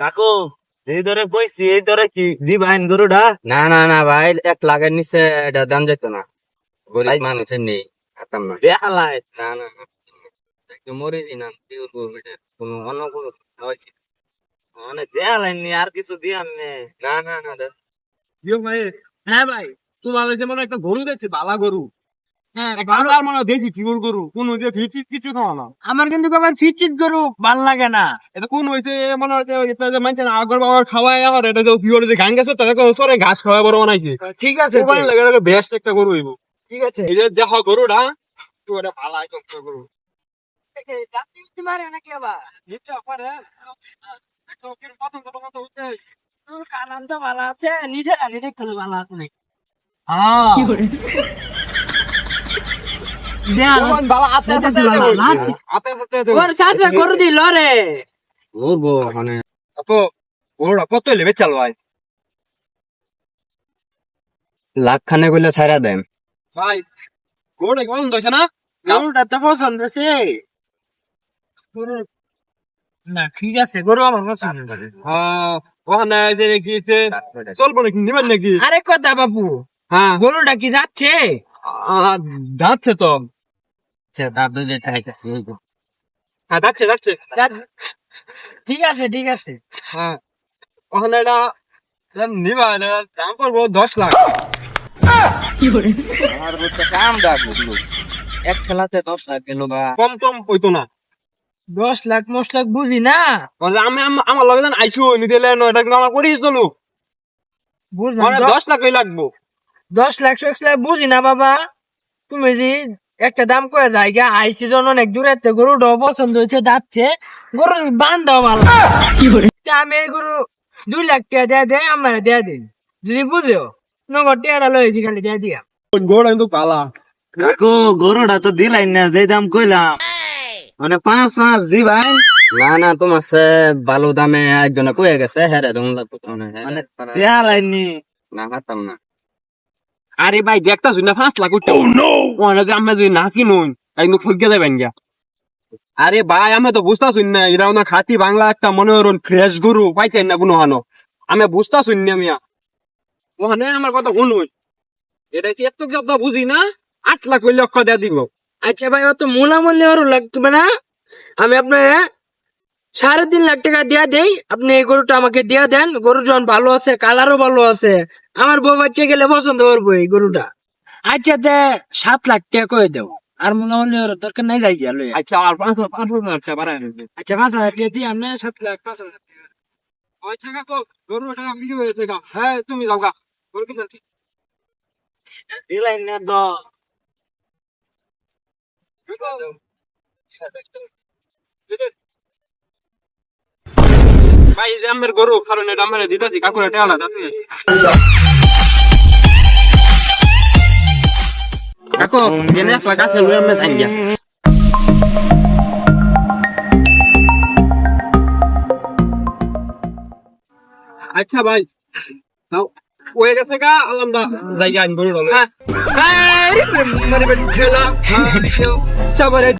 কাকু এই ধরে কইছি এই ধরে কি দিবাইন গরুটা? না না না ভাই, 1 লাখের নিচে এটা দাম যেত না। গরিব মানুষের নেই, খাতাম না। বেহালাই না না না, একটু মরে দিলাম কি করবো এটা, কোনো অন্য কোনো হয়েছে। মানে বেহালাই নি আর কিছু দিয়াম নে। না না না দাদা। ভাই, হ্যাঁ ভাই, তোমার যেমন একটা গরু দেখছি, বালা গরু। হ্যাঁ, বাংলার মানে দেখি পিওর গরু, কোন ওই যে ফিচিত কিছু খাওয়া না। আমার কিন্তু আবার ফিচিত গরু ভাল লাগে না। এটা কোন হয়েছে মনে হচ্ছে এটা যে মানছে না আগর বাবার খাওয়ায়, আমার এটা যে পিওর যে গান গেছে তাকে সরে ঘাস খাওয়া বড় বানাইছে। ঠিক আছে, মোবাইল লাগে বেস্ট একটা গরু হইব। ঠিক আছে। এই যে দেখো গরুটা, তো এটা ভালো একটা গরু। মারে নাকি আবার নিতে পারে চোখের পছন্দ মতো হচ্ছে। তোর কানান তো ভালো আছে, নিজের আগে দেখতে ভালো আছে নাকি? যেমন বাবা হাতে হাতে ওর চাষে গরু দিল রে। ঘুরবো মানে তো গরুটা কত লেবে চাল ভাই? 1 লাখ করলে ছাড়া দেন। ভাই গরুটা পছন্দ হয়েছে না? গরুটা তো পছন্দ আছে। না ঠিক আছে, গরু আমার পছন্দ করে। হ্যাঁ, ওখানে যে কি চলবো নাকি, নেবেন নাকি? আরেক কথা বাবু, হ্যাঁ, গরুটা কি যাচ্ছে? যাচ্ছে তো। দাদু যে খাইতেছে হ্যাঁ, যাচ্ছে যাচ্ছে। ঠিক আছে, ঠিক আছে। হ্যাঁ, ওখানে এটা নিবা, দাম পড়বো 10 লাখ। আমার বুঝতে কাম ডাকবো, এক ঠেলাতে 10 লাখ গেল বা। কম কম হইতো না। 10 লাখ 10 লাখ বুঝি না, বলে আমি আমার লগে যেন আইসু নিতে এটা কিন্তু আমার পরিচিত লোক। বুঝলাম। মানে 10 লাখই লাগবো। 10 লাখ 1 লাখ বুঝি না বাবা। তুমি যে একটা দাম করে জায়গা আইসি জন অনেক দূরে, গরুটা পছন্দ হয়েছে, যাচ্ছে গরু বান্ধাও ভালো। আমি এই গরু 2 লাখ টাকা দেয়া দেয়, আমার দেয়া দিন যদি বুঝেও নগদ টেয়ারা লয়েছি, খালি দেয়া দিয়া। গরুটা কিন্তু কালা। কাকু গরুটা তো দিলাই না যে দাম কইলাম, মানে 5 দিবাইন। না না, তোমার সে ভালো দামে একজনে কয়ে গেছে, হ্যাঁ রে দম লাগতো মানে বেহালাই নি। না খাতাম না। আরে ভাই দেখতা শুন না, 5 লাখ উঠতে ওখানে যে আমরা যদি না কিনুন একদম ঠকে যাবেন গিয়া। আরে ভাই আমি তো বুঝতা শুন না, এরা না খাতি বাংলা একটা মনে হরুন ফ্রেশ গরু পাইতেন না কোনো হানো। আমি বুঝতা শুন না মিয়া, ওখানে আমার কথা শুনুন। এটা কি এত কথা বুঝি না, 8 লাখ ওই লক্ষ দেয়া দিব। আচ্ছা ভাই, অত মূলামূল্য আরো লাগবে না, আমি আপনার 3.5 লাখ টাকা দিয়া দেই, আপনি এই গরুটা আমাকে দিয়া দেন। গরু যখন ভালো আছে, কালারও ভালো আছে, আমার বউ বাচ্চা গেলে পছন্দ করবো এই গরুটা। আচ্ছা 7 লাখ টাকা করে দেও, আর মূলামূল্য দরকার নাই, যাই গিয়া লইয়া। আচ্ছা আর 5,000 টাকা বাড়ায় নেবে। আচ্ছা 5,000 টাকা দিই, আপনি 7 লাখ 5,000 টাকা। ওই টাকা কো গরু টাকা বিক্রি হয়েছে গা। হ্যাঁ তুমি যাও গা, গরু কিনতে। দিলাই না তো ভাই যে আমার গরু কারণ এটা আমার দিতে দি কাকুরে টাকা দাও। কাকু জেনে 1 লাখ আছে লই আমরা যাই গিয়া। আচ্ছা ভাই নাও ওই গেছে গা, আমরা যাই গিয়া গরু লই। মানে ঠেলা সবার